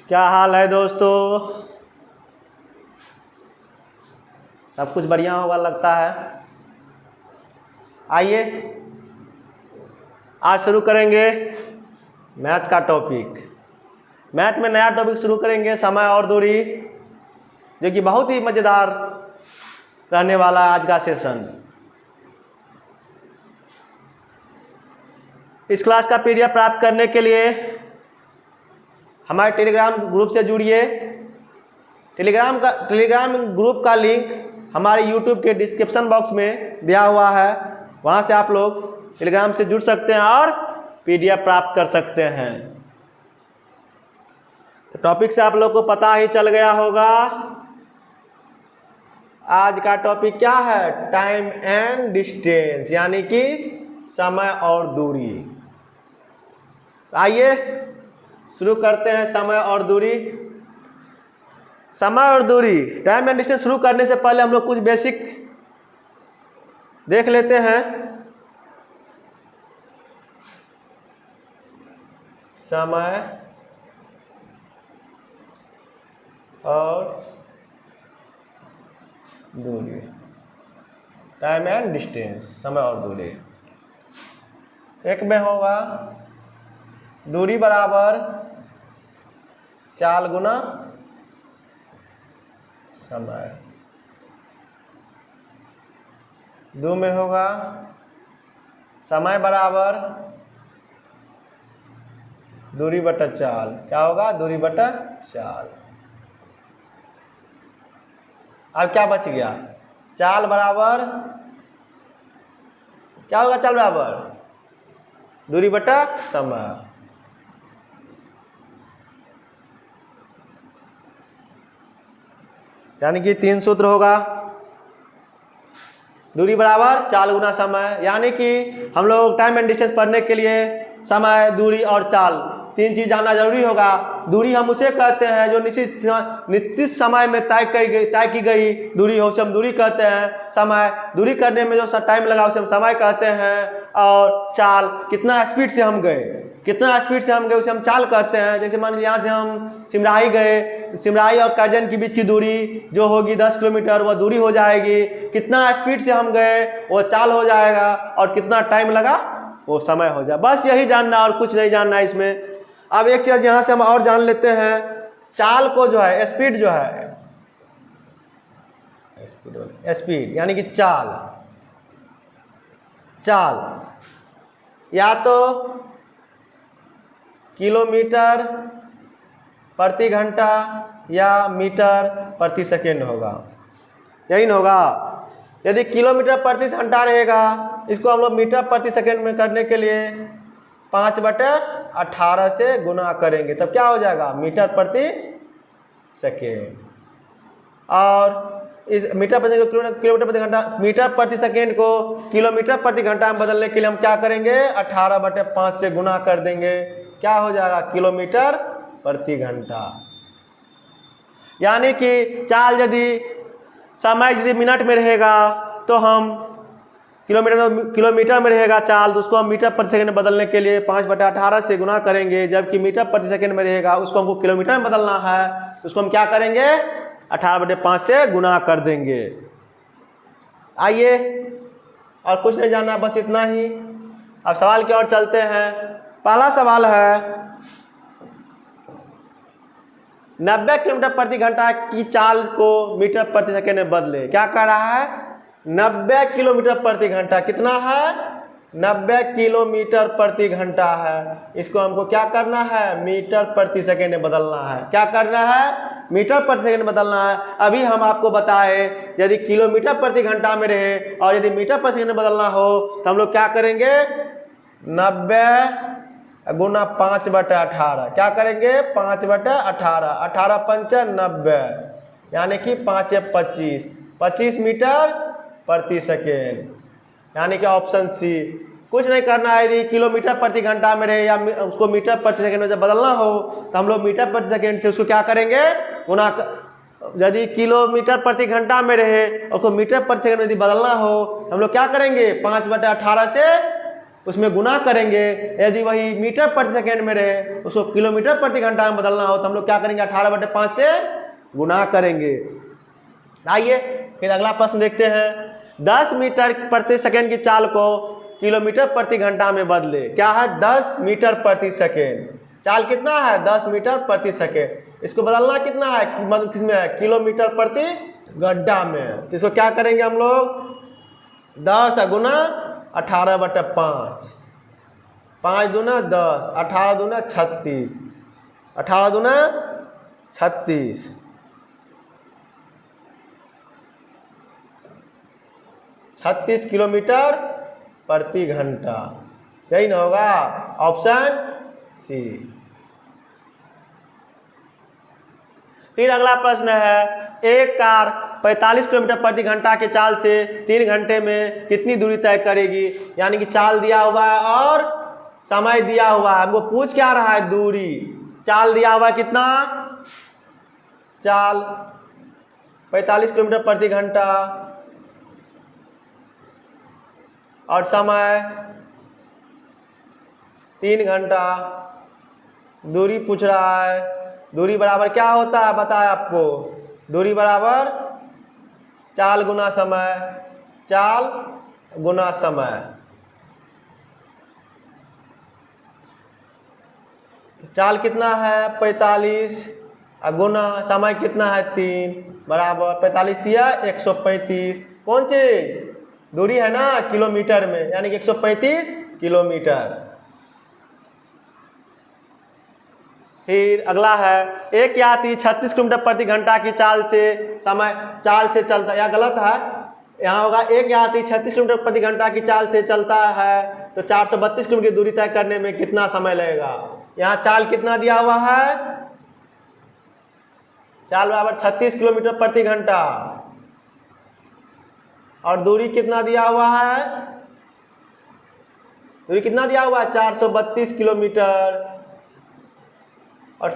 क्या हाल है दोस्तों? सब कुछ बढ़िया होगा लगता है। आइए आज शुरू करेंगे मैथ का टॉपिक। मैथ में नया टॉपिक शुरू करेंगे, समय और दूरी, जो कि बहुत ही मज़ेदार रहने वाला है आज का सेशन। इस क्लास का पीडीएफ प्राप्त करने के लिए हमारे टेलीग्राम ग्रुप से जुड़िए। टेलीग्राम ग्रुप का लिंक हमारे यूट्यूब के डिस्क्रिप्शन बॉक्स में दिया हुआ है, वहाँ से आप लोग टेलीग्राम से जुड़ सकते हैं और पीडीएफ प्राप्त कर सकते हैं। तो टॉपिक से आप लोग को पता ही चल गया होगा। आज का टॉपिक क्या है? टाइम एंड डिस्टेंस, यानी कि समय और दूरी। आइए शुरू करते हैं समय और दूरी। समय और दूरी, टाइम एंड डिस्टेंस शुरू करने से पहले हम लोग कुछ बेसिक देख लेते हैं। समय और दूरी, टाइम एंड डिस्टेंस, समय और दूरी। एक में होगा दूरी बराबर चाल गुना समय। दो में होगा समय बराबर दूरी बटा चाल। क्या होगा? दूरी बटा चाल। अब क्या बच गया? चाल बराबर क्या होगा? चाल बराबर दूरी बटा समय। यानी कि 3 सूत्र होगा। दूरी बराबर चाल गुना समय, यानी कि हम लोग टाइम एंड डिस्टेंस पढ़ने के लिए समय, दूरी और चाल, 3 चीज जानना जरूरी होगा। दूरी हम उसे कहते हैं जो निश्चित समय में तय की गई दूरी हो, उसे हम दूरी कहते हैं। समय, दूरी करने में जो टाइम लगा उसे हम समय कहते हैं। और चाल, कितना स्पीड से हम गए उसे हम चाल कहते हैं। जैसे मान लीजिए यहाँ से हम सिमराही गए, तो सिमराही और करजन के बीच की दूरी जो होगी 10 किलोमीटर, वह दूरी हो जाएगी। कितना स्पीड से हम गए वो चाल हो जाएगा, और कितना टाइम लगा वो समय हो जाए। बस यही जानना और कुछ नहीं जानना इसमें। अब एक चीज यहाँ से हम और जान लेते हैं, चाल को जो है स्पीड, जो है स्पीड यानी कि चाल या तो किलोमीटर प्रति घंटा या मीटर प्रति सेकेंड होगा। यही ना होगा? यदि किलोमीटर प्रति घंटा रहेगा, इसको हम लोग मीटर प्रति सेकेंड में करने के लिए 5/18 से गुना करेंगे, तब क्या हो जाएगा? मीटर प्रति सेकेंड। और इस मीटर प्रति किलोमीटर प्रति घंटा, मीटर प्रति सेकेंड को किलोमीटर प्रति घंटा में बदलने के लिए हम क्या करेंगे? 18/5 से गुना कर देंगे। क्या हो जाएगा? किलोमीटर प्रति घंटा। यानी कि चाल यदि समय यदि मिनट में रहेगा तो हम किलोमीटर में रहेगा चाल, तो उसको हम मीटर प्रति सेकंड में बदलने के लिए 5/18 से गुना करेंगे। जबकि मीटर प्रति सेकंड में रहेगा, उसको हमको किलोमीटर में बदलना है, तो उसको हम क्या करेंगे? 18/5 से गुना कर देंगे। आइए, और कुछ नहीं जानना, बस इतना ही। अब सवाल की ओर चलते हैं। पहला सवाल है, 90 किलोमीटर प्रति घंटा की चाल को मीटर प्रति सेकंड में बदले। क्या कह रहा है? 90 किलोमीटर प्रति घंटा। कितना है? 90 किलोमीटर प्रति घंटा है। इसको हमको क्या करना है? मीटर प्रति सेकंड में बदलना है। क्या करना है? मीटर प्रति सेकंड में बदलना है। अभी हम आपको बताए, यदि किलोमीटर प्रति घंटा में रहे और यदि मीटर प्रति सेकंड में बदलना हो तो हम लोग क्या करेंगे? 90 गुना 5/18। क्या करेंगे? 5/18, 18 पंच 90, यानी कि 5 25, 25 मीटर प्रति सेकेंड, यानी कि ऑप्शन सी। कुछ नहीं करना है। यदि किलोमीटर प्रति घंटा में रहे या उसको मीटर प्रति सेकेंड में जब बदलना हो तो हम लोग मीटर प्रति सेकेंड से उसको क्या करेंगे? गुना। यदि किलोमीटर प्रति घंटा में रहे और उसको मीटर प्रति सेकेंड में यदि बदलना हो हम लोग क्या करेंगे? 5/18 से उसमें गुना करेंगे। यदि वही मीटर प्रति सेकेंड में रहे, उसको किलोमीटर प्रति घंटा में बदलना हो तो हम लोग क्या करेंगे, 18/5 से गुना करेंगे। आइए फिर अगला प्रश्न देखते हैं। 10 मीटर प्रति सेकेंड की चाल को किलोमीटर प्रति घंटा में बदले। क्या है, 10 मीटर प्रति सेकेंड। चाल कितना है, 10 मीटर प्रति सेकेंड। इसको बदलना कितना है, किसमें है, किलोमीटर प्रति घंटा में। तो इसको क्या करेंगे हम लोग, 10 गुना 18/5, 5 दूना 10, 18 दूना 36, 18 दूना 36, 36 किलोमीटर प्रति घंटा। यही ना होगा, ऑप्शन सी। फिर अगला प्रश्न है, एक कार 45 किलोमीटर प्रति घंटा के चाल से 3 घंटे में कितनी दूरी तय करेगी। यानी कि चाल दिया हुआ है और समय दिया हुआ है, हमको पूछ क्या रहा है, दूरी। चाल दिया हुआ है कितना, चाल 45 किलोमीटर प्रति घंटा और समय 3 घंटा। दूरी पूछ रहा है, दूरी बराबर क्या होता है बताया आपको, दूरी बराबर चाल गुना समय, चाल गुना समय। चाल कितना है 45 गुना समय कितना है 3, बराबर 45 दिया 135। कौन चीज, दूरी है ना किलोमीटर में, यानी कि 135 किलोमीटर। फिर अगला है, एक यात्री 36 किलोमीटर प्रति घंटा की चाल से चलता, या गलत है, यहाँ होगा एक यात्री 36 किलोमीटर प्रति घंटा की चाल से चलता है तो 432 किलोमीटर दूरी तय करने में कितना समय लगेगा। यहाँ चाल कितना दिया हुआ है, चाल बराबर 36 किलोमीटर प्रति घंटा और दूरी कितना दिया हुआ है, दूरी कितना दिया हुआ है 432 किलोमीटर और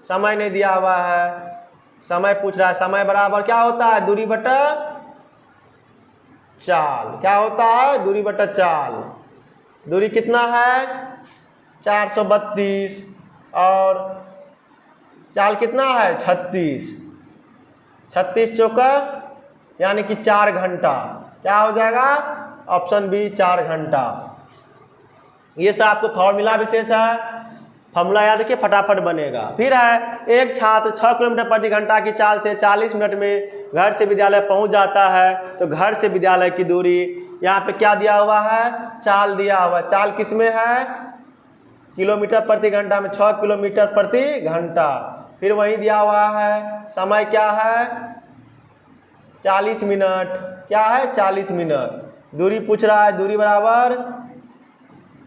समय नहीं दिया हुआ है। समय पूछ रहा है, समय बराबर क्या होता है, दूरी बटा चाल। क्या होता है, दूरी बटा चाल। दूरी कितना है 432 और चाल कितना है 36, 36 चौका यानी कि 4 घंटा। क्या हो जाएगा, ऑप्शन बी 4 घंटा। ये सब आपको फॉर्मूला विशेष है, फॉर्मूला याद रखिए फटाफट बनेगा। फिर है, एक छात्र 6 किलोमीटर प्रति घंटा की चाल से 40 मिनट में घर से विद्यालय पहुंच जाता है तो घर से विद्यालय की दूरी, यहाँ पे क्या दिया हुआ है, चाल दिया हुआ। चाल किस में है, किलोमीटर प्रति घंटा में, 6 किलोमीटर प्रति घंटा। फिर वही दिया हुआ है, समय क्या है 40 मिनट। क्या है 40 मिनट। दूरी पूछ रहा है, दूरी बराबर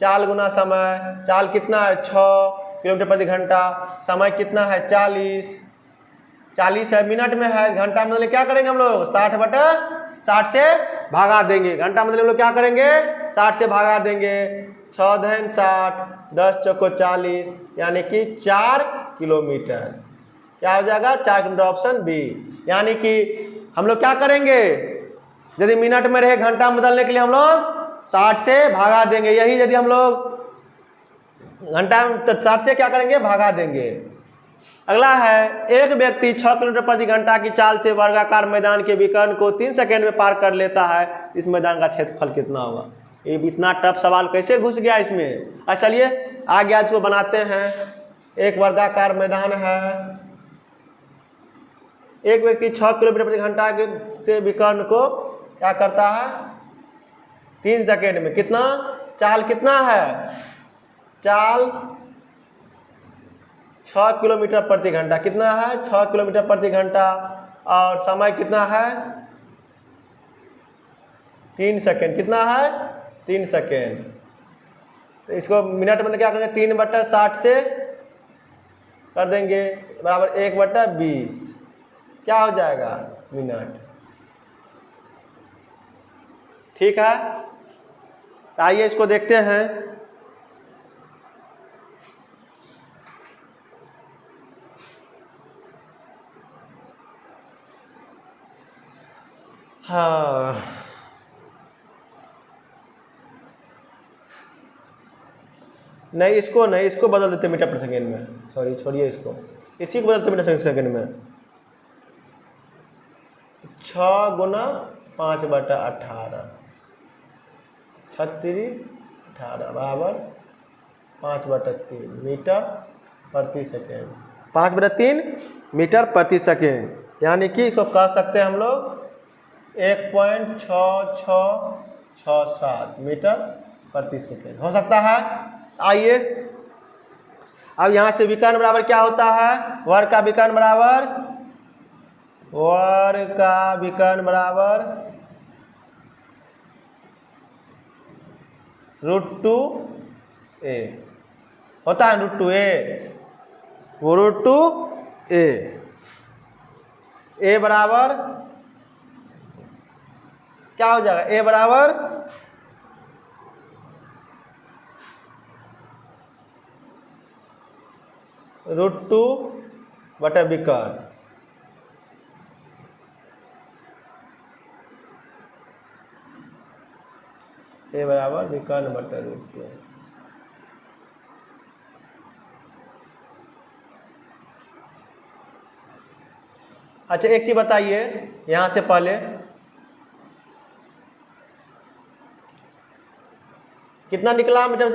चाल गुना समय। चाल कितना है 6 किलोमीटर प्रति घंटा, समय कितना है 40, 40 है मिनट में है, घंटा मतलब क्या करेंगे हम लोग 60/60 से भागा देंगे। घंटा मतलब हम लोग क्या करेंगे 60 से भागा देंगे। 6 धन 60, 10 चौको 40 यानी कि 4 किलोमीटर। क्या हो जाएगा 4 किलोमीटर, ऑप्शन बी। यानी कि हम लोग क्या करेंगे, यदि मिनट में रहे घंटा में बदलने के लिए हम लोग 60 से भागा देंगे। यही यदि हम लोग घंटा में तो 60 से क्या करेंगे, भागा देंगे। अगला है, एक व्यक्ति 6 किलोमीटर प्रति घंटा की चाल से वर्गाकार मैदान के विकर्ण को 3 सेकेंड में पार कर लेता है, इस मैदान का क्षेत्रफल कितना होगा। ये इतना टफ सवाल कैसे घुस गया इसमें। अच्छा चलिए आगे इसको बनाते हैं। एक वर्गाकार मैदान है, एक व्यक्ति 6 किलोमीटर प्रति घंटा से विकर्ण को क्या करता है 3 सेकेंड में। कितना, चाल कितना है, चाल 6 किलोमीटर प्रति घंटा। कितना है 6 किलोमीटर प्रति घंटा और समय कितना है 3 सेकेंड। कितना है 3 सेकेंड। तो इसको मिनट में क्या करेंगे 3/60 से कर देंगे बराबर 1/20। क्या हो जाएगा मिनट। ठीक है, आइए इसको देखते हैं। हाँ नहीं इसको नहीं, इसको बदल देते मीटर पर सेकेंड में, सॉरी छोड़िए इसको, इसी को बदलते मीटर सेकेंड में। 6 गुना 5/18, 36/18 बराबर 5/3 मीटर प्रति सेकेंड, 5/3 मीटर प्रति सेकेंड, यानी कि इसको कह सकते हैं हम लोग 1.6667 मीटर प्रति सेकेंड हो सकता है। आइए अब यहाँ से विकर्ण बराबर क्या होता है, वर्ग का विकर्ण बराबर √2a होता है, √2a, वो √2a, a बराबर क्या हो जाएगा, a बराबर √2 बटा विकर्ण, a बराबर विकर्ण बटा √2। अच्छा एक चीज बताइए यहां से पहले, कितना निकला मीटर,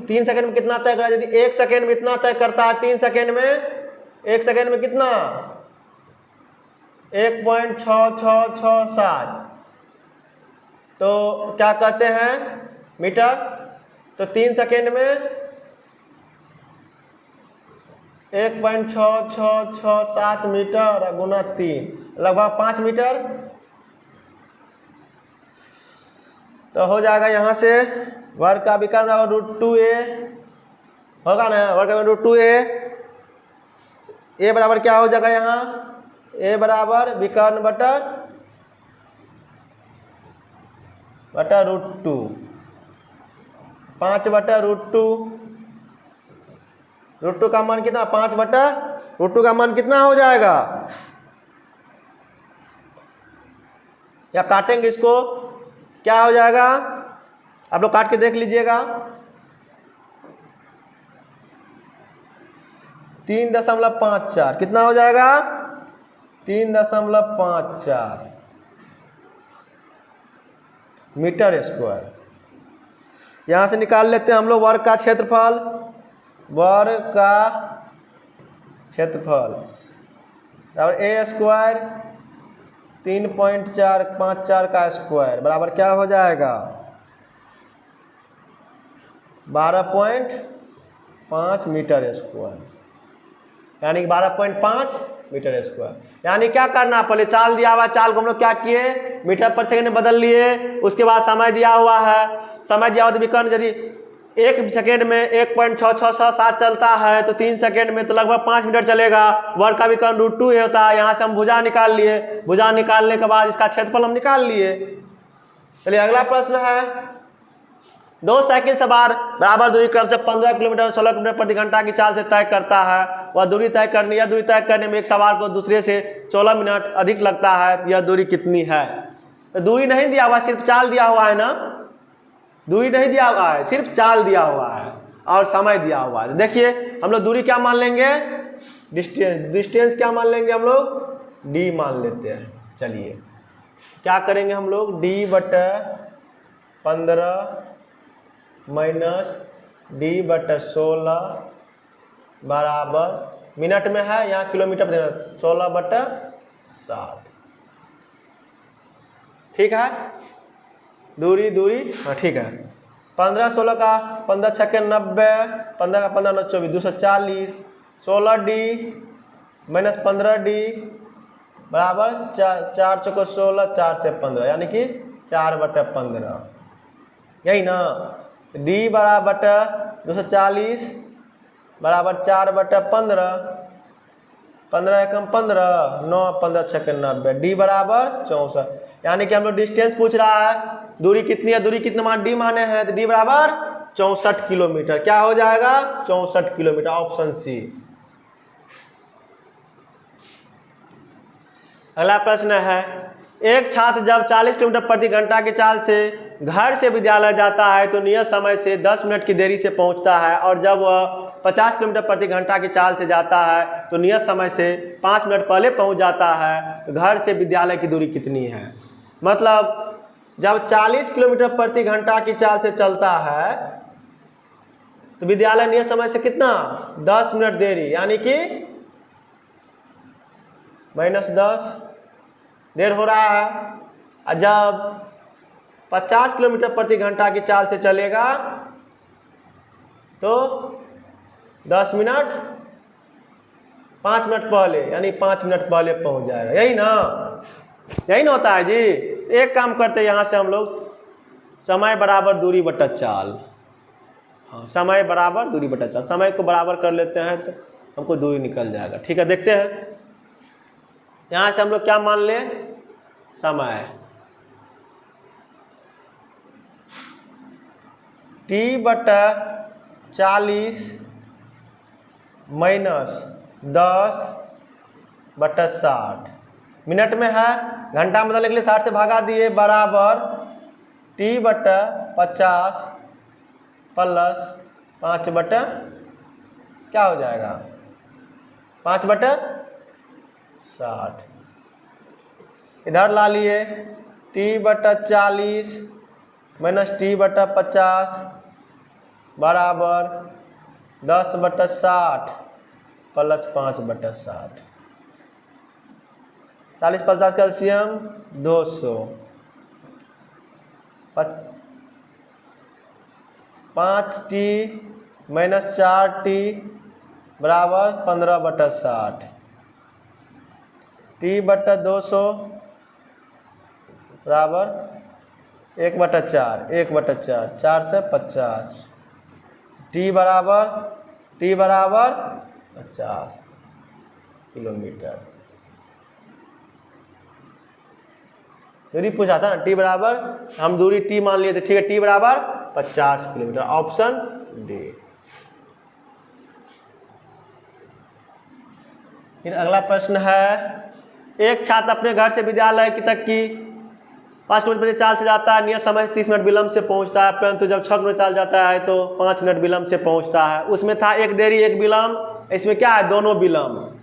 3 सेकंड में कितना तय करा, यदि 1 सेकंड में इतना तय करता है, 3 सेकंड में, 1 सेकंड में कितना 1.6667, तो क्या कहते हैं मीटर, तो 3 सेकंड में 1.6667 मीटर गुना 3 लगभग 5 मीटर, तो हो जाएगा यहाँ से वर्ग का विकर्ण बराबर √2a होगा ना, वर्ग का √2a, a बराबर क्या हो जाएगा यहाँ, a बराबर विकर्ण बटा √2, 5/√2, √2 का मान कितना, 5/√2 का मान कितना हो जाएगा, या काटेंगे इसको, क्या हो जाएगा आप लोग काट के देख लीजिएगा, 3.54 कितना हो जाएगा, 3.54 मीटर स्क्वायर। यहां से निकाल लेते हैं हम लोग वर्ग का क्षेत्रफल, वर्ग का क्षेत्रफल और a स्क्वायर 3.454 का स्क्वायर बराबर क्या हो जाएगा, 12.5 मीटर स्क्वायर, यानी 12.5 मीटर स्क्वायर। यानी क्या करना, पहले चाल दिया हुआ, चाल को हम लोग क्या किए, मीटर पर सेकंड में बदल लिए, उसके बाद समय दिया हुआ है, समय दिया हुआ तो विकर्ण यदि 1 सेकेंड में 1.6667 चलता है तो 3 सेकेंड में तो लगभग 5 मीटर चलेगा, वर्ग का विकर्ण √2 होता है। यहाँ से हम भुजा निकाल लिए, भुजा निकालने के बाद इसका क्षेत्रफल हम निकाल लिए। चलिए अगला प्रश्न है, 2 साइकिल सवार बराबर दूरी क्रम से 15 किलोमीटर 16 किलोमीटर प्रति घंटा की चाल से तय करता है, वह दूरी तय करने, यह दूरी तय करने में एक सवार को दूसरे से 16 मिनट अधिक लगता है, यह दूरी कितनी है। तो दूरी नहीं दिया हुआ, सिर्फ चाल दिया हुआ है ना, दूरी नहीं दिया हुआ है, सिर्फ चाल दिया हुआ है और समय दिया हुआ है। देखिए हम लोग दूरी क्या मान लेंगे, डिस्टेंस क्या मान लेंगे हम लोग, d मान लेते हैं। चलिए क्या करेंगे हम लोग, d/15 माइनस d/16 बराबर, मिनट में है यहाँ किलोमीटर देना, 16/60, ठीक है, दूरी हाँ ठीक है। 15/16 का 15 छक्के 90, 15 का 15 9 24 240, 16d माइनस 15d बराबर 4 चौको 16, 4 से 15 यानी कि 4/15, यही ना। d बराबर 240 बराबर 4/15, 15 एकम 15, 9 15 छक्के 90, d बराबर 64, यानी कि हम लोग डिस्टेंस पूछ रहा है, दूरी कितनी है, दूरी कितना मान d माने हैं, तो d बराबर 64 किलोमीटर, क्या हो जाएगा 64 किलोमीटर, ऑप्शन सी। अगला प्रश्न है, एक छात्र जब 40 किलोमीटर प्रति घंटा की चाल से घर से विद्यालय जाता है तो नियत समय से 10 मिनट की देरी से पहुंचता है, और जब वह 50 किलोमीटर प्रति घंटा की चाल से जाता है तो नियत समय से 5 मिनट पहले पहुंच जाता है, तो घर से विद्यालय की दूरी कितनी है? मतलब जब 40 किलोमीटर प्रति घंटा की चाल से चलता है तो विद्यालय नियत समय से कितना? 10 मिनट देरी, यानी कि -10 देर हो रहा है। और जब 50 किलोमीटर प्रति घंटा की चाल से चलेगा तो 10 मिनट 5 मिनट पहले, यानी 5 मिनट पहले पहुंच जाएगा। यही ना, यही ना होता है जी। एक काम करते हैं, यहाँ से हम लोग समय बराबर दूरी बटा चाल, हाँ समय बराबर दूरी बटा चाल, समय को बराबर कर लेते हैं तो हमको दूरी निकल जाएगा। ठीक है, देखते हैं। यहाँ से हम लोग क्या मान ले? समय t बटा 40 माइनस 10 बटा 60 मिनट में है, घंटा में बदलने के लिए 60 से भागा दिए, बराबर t बटा 50 प्लस 5 बटा क्या हो जाएगा? 5 बटा 60। इधर ला लिए, t बटा 40 माइनस t बटा 50 बराबर 10 बटा 60 प्लस 5 बटा 60। 40 50 का एलसीएम 200, 5t माइनस 4t बराबर 15 बटा 60। t बटा 200 बराबर 1 बटा 4, 1 बटा 4, 4 से 50। t बराबर 50 किलोमीटर। दूरी पूछा था ना, t बराबर, हम दूरी t मान लिए थे। ठीक है, t बराबर 50 किलोमीटर, ऑप्शन डी। फिर अगला प्रश्न है, एक छात्र अपने घर से विद्यालय तक की 5 किलोमीटर चाल से जाता है, नियत समय 30 मिनट विलंब से पहुंचता है, परंतु जब 6 किलोमीटर चाल जाता है तो 5 मिनट विलंब से पहुंचता है। उसमें था एक देरी एक विलंब, इसमें क्या है? दोनों विलंब।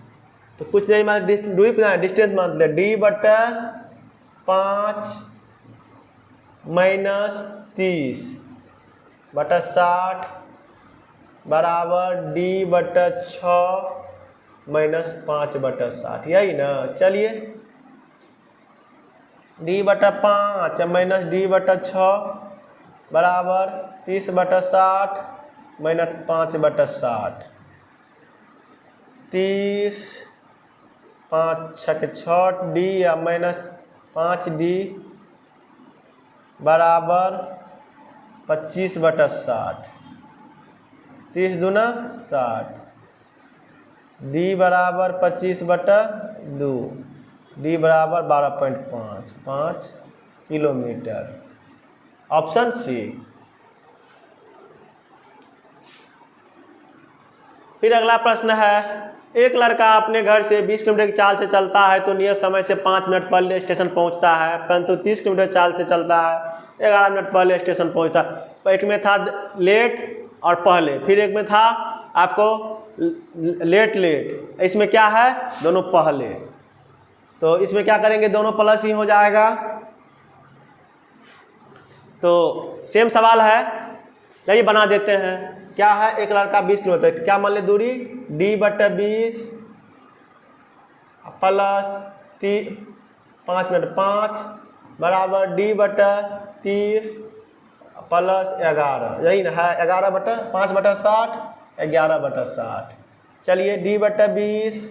तो कुछ नहीं, मान दूरी डिस्टेंस मान ले, d बटा 5 माइनस 30 बटा 60 बराबर d बटा 6 माइनस 5 बटा 60, यही ना। चलिए, d बटा 5 माइनस d बटा 6 बराबर 30 बटा 60 माइनस 5 बटा 60। 30 5 6 6 d या माइनस 5d बराबर 25 बटा 60। 30 दूना 60, d बराबर 25 बटा 2, d बराबर 12.5 किलोमीटर, ऑप्शन सी। फिर अगला प्रश्न है, एक लड़का अपने घर से 20 किलोमीटर की चाल से चलता है तो नियत समय से 5 मिनट पहले स्टेशन पहुंचता है, परंतु 30 किलोमीटर चाल से चलता है 11 मिनट पहले स्टेशन पहुंचता है। एक में था लेट और पहले, फिर एक में था आपको लेट लेट, इसमें क्या है? दोनों पहले। तो इसमें क्या करेंगे? दोनों प्लस ही हो जाएगा। तो सेम सवाल है, चलिए बना देते हैं। क्या है? एक लड़का 20 किलोमीटर, क्या मान ले दूरी? d बटा 20 प्लस 5 मिनट 5 बराबर d बटा 30 प्लस 11, यही ना है। 11 बटा 5 बटा 60, 11 बटा 60। चलिए, d बटा 20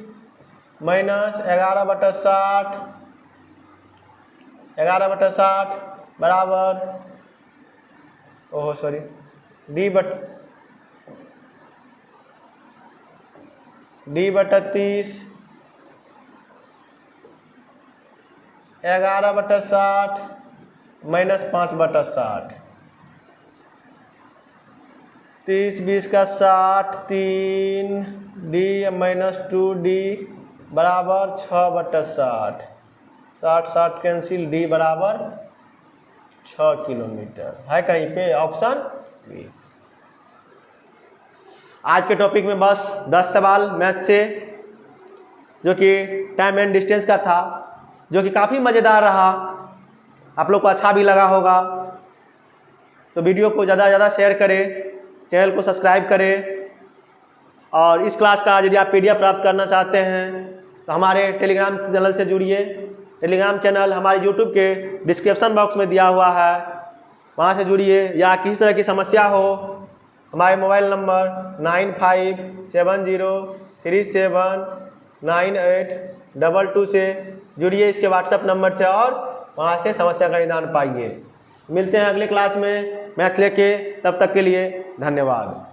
माइनस 11 बटा 60, 11 बटा 60 बराबर, ओह सॉरी, d बटा 30, 11 बटा 60 माइनस 5 बटा 60। 30 20 का 60, 3d माइनस 2d बराबर 6 बटा 60। 60 60 कैंसिल, डी बराबर 6 किलोमीटर है कहीं पे, ऑप्शन बी। आज के टॉपिक में बस 10 सवाल मैथ से, जो कि टाइम एंड डिस्टेंस का था, जो कि काफ़ी मज़ेदार रहा, आप लोग को अच्छा भी लगा होगा। तो वीडियो को ज़्यादा से ज़्यादा शेयर करें, चैनल को सब्सक्राइब करें, और इस क्लास का यदि आप PDF प्राप्त करना चाहते हैं तो हमारे टेलीग्राम चैनल से जुड़िए। टेलीग्राम चैनल हमारे यूट्यूब के डिस्क्रिप्शन बॉक्स में दिया हुआ है, वहाँ से जुड़िए। या किसी तरह की समस्या हो, हमारे मोबाइल नंबर 9570379822 से जुड़िए, इसके व्हाट्सएप नंबर से, और वहाँ से समस्या का निदान पाइए। मिलते हैं अगले क्लास में मैथ लेके, तब तक के लिए धन्यवाद।